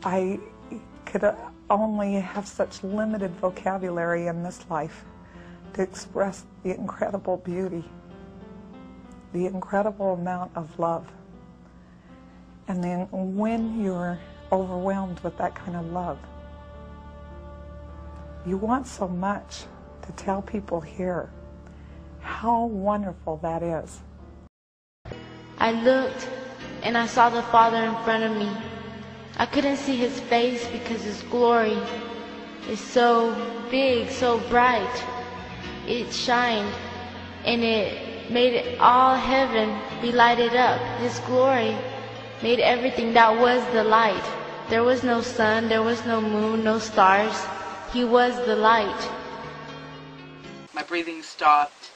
I could only have such limited vocabulary in this life to express the incredible beauty, the incredible amount of love. And then when you're overwhelmed with that kind of love, you want so much to tell people here how wonderful that is. I looked and I saw the Father in front of me. I couldn't see his face because his glory is so big, so bright. It shined and it made all heaven be lighted up. His glory made everything. That was the light. There was no sun, there was no moon, no stars. He was the light. My breathing stopped.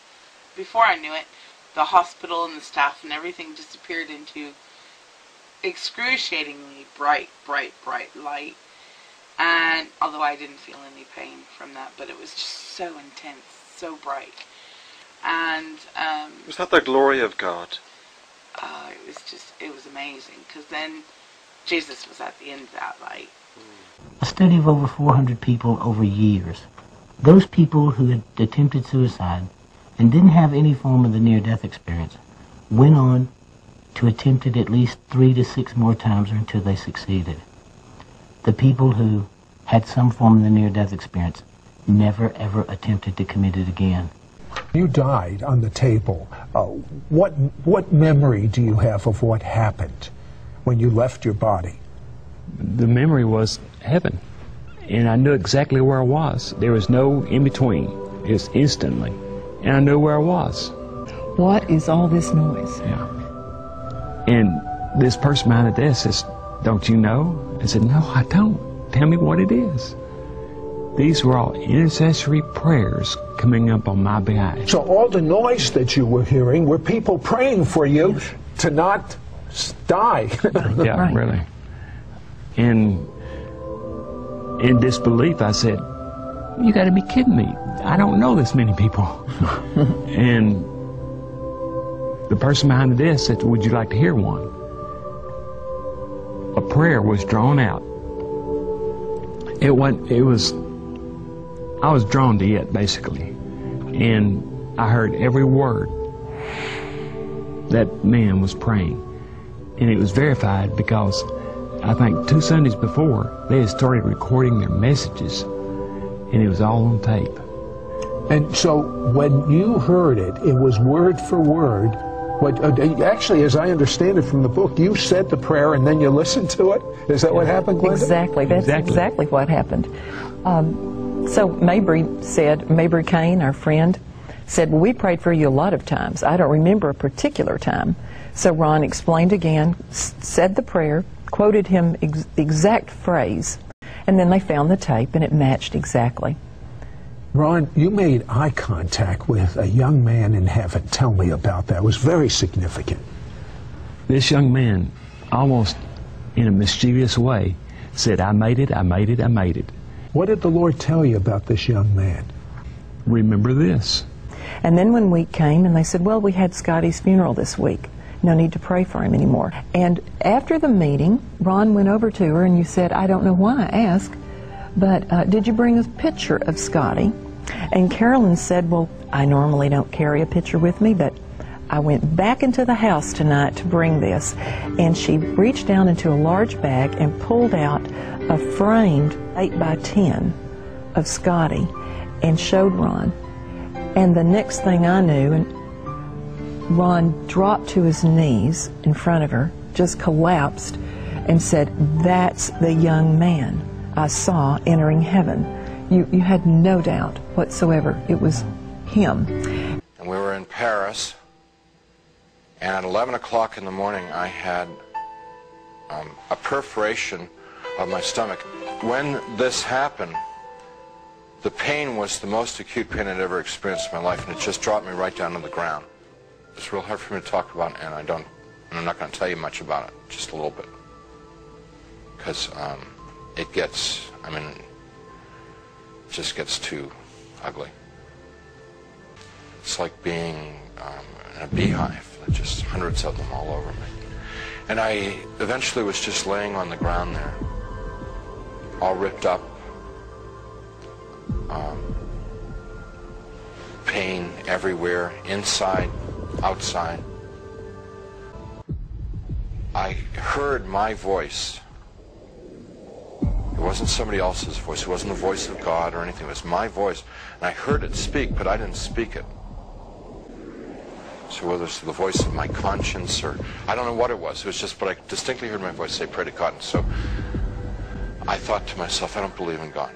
Before I knew it, the hospital and the staff and everything disappeared into excruciatingly bright, bright, bright light. And although I didn't feel any pain from that, but it was just so intense, so bright. And was that the glory of God? It was amazing, because then Jesus was at the end of that light. A study of over 400 people over years. Those people who had attempted suicide and didn't have any form of the near-death experience went on to attempt it at least 3 to 6 more times until they succeeded. The people who had some form of the near-death experience never ever attempted to commit it again. You died on the table. What memory do you have of what happened when you left your body? The memory was heaven, and I knew exactly where I was. There was no in-between. It was instantly, and I knew where I was. What is all this noise? Yeah. And this person behind the desk says, "Don't you know?" I said, "No, I don't. Tell me what it is." These were all intercessory prayers coming up on my behalf. So all the noise that you were hearing were people praying for you to not die. Yeah, right. Really. And in disbelief, I said, "You got to be kidding me. I don't know this many people." And the person behind the desk said, "Would you like to hear one?" A prayer was drawn out. I was drawn to it, basically. And I heard every word that man was praying. And it was verified because I think 2 Sundays before, they had started recording their messages. And it was all on tape. And so when you heard it, it was word for word. Actually, as I understand it from the book, you said the prayer and then you listened to it? Is that what happened, Glenda? Exactly. That's exactly what happened. So Mabry Kane, our friend, said, "Well, we prayed for you a lot of times. I don't remember a particular time." So Ron explained again, said the prayer, quoted him the exact phrase, and then they found the tape and it matched exactly. Ron, you made eye contact with a young man in heaven. Tell me about that. It was very significant. This young man, almost in a mischievous way, said, "I made it, I made it, I made it." What did the Lord tell you about this young man? Remember this. And then when we came and they said, "Well, we had Scotty's funeral this week. No need to pray for him anymore." And after the meeting, Ron went over to her and you said, "I don't know why I asked, but did you bring a picture of Scotty?" And Carolyn said, "Well, I normally don't carry a picture with me, but I went back into the house tonight to bring this." And she reached down into a large bag and pulled out a framed 8x10 of Scotty and showed Ron. And the next thing I knew, and Ron dropped to his knees in front of her, just collapsed, and said, "That's the young man I saw entering heaven." You had no doubt whatsoever. It was him. And we were in Paris, and at 11 o'clock in the morning I had a perforation of my stomach. When this happened, the pain was the most acute pain I'd ever experienced in my life, and it just dropped me right down to the ground. It's real hard for me to talk about, and I'm not going to tell you much about it, just a little bit, because it just gets too ugly. It's like being in a beehive, just hundreds of them all over me. And I eventually was just laying on the ground there, all ripped up, pain everywhere, inside, outside. I heard my voice. It wasn't somebody else's voice. It wasn't the voice of God or anything. It was my voice. And I heard it speak, but I didn't speak it. So whether it's the voice of my conscience or I don't know what it was. It was just, but I distinctly heard my voice say, pray to God. And so I thought to myself, I don't believe in God.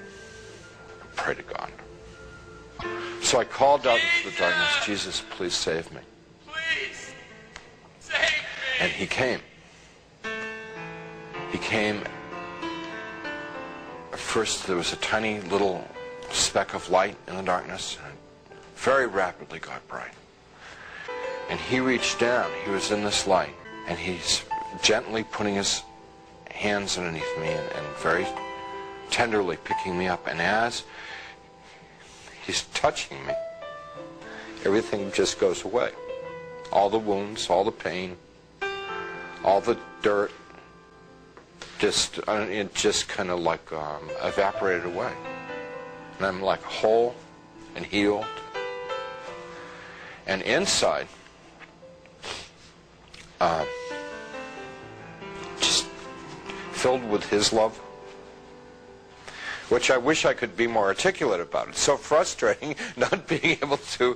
Pray to God. So I called out into the darkness, Jesus, please save me. Please save me. And he came. He came. First there was a tiny little speck of light in the darkness, and it very rapidly got bright. And he reached down. He was in this light, and he's gently putting his hands underneath me and very tenderly picking me up. And as he's touching me, everything just goes away. All the wounds, all the pain, all the dirt, it just kind of like evaporated away. And I'm like whole and healed. And inside, just filled with his love, which I wish I could be more articulate about. It's so frustrating not being able to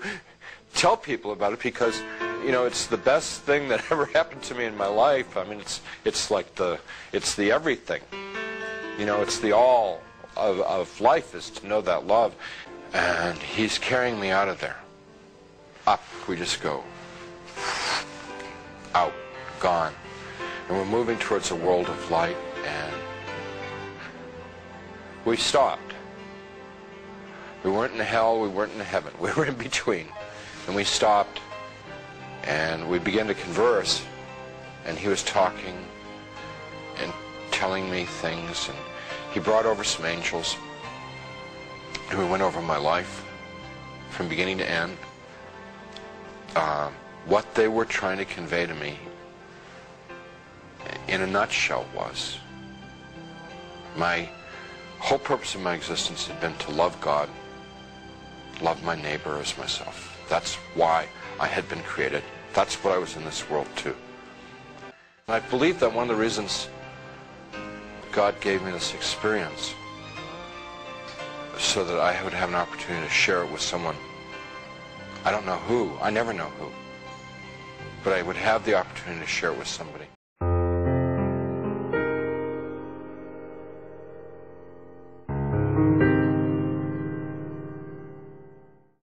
tell people about it, because you know, it's the best thing that ever happened to me in my life. I mean, it's like it's the everything. You know, it's the all of life is to know that love. And he's carrying me out of there. Up we just go. Out, gone. And we're moving towards a world of light, and we stopped. We weren't in hell, we weren't in heaven. We were in between. And we stopped. And we began to converse, and he was talking and telling me things, and he brought over some angels, and we went over my life from beginning to end. What they were trying to convey to me, in a nutshell, was my whole purpose of my existence had been to love God, love my neighbor as myself. That's why I had been created. That's what I was in this world to. And I believe that one of the reasons God gave me this experience so that I would have an opportunity to share it with someone. I don't know who, I never know who, but I would have the opportunity to share it with somebody.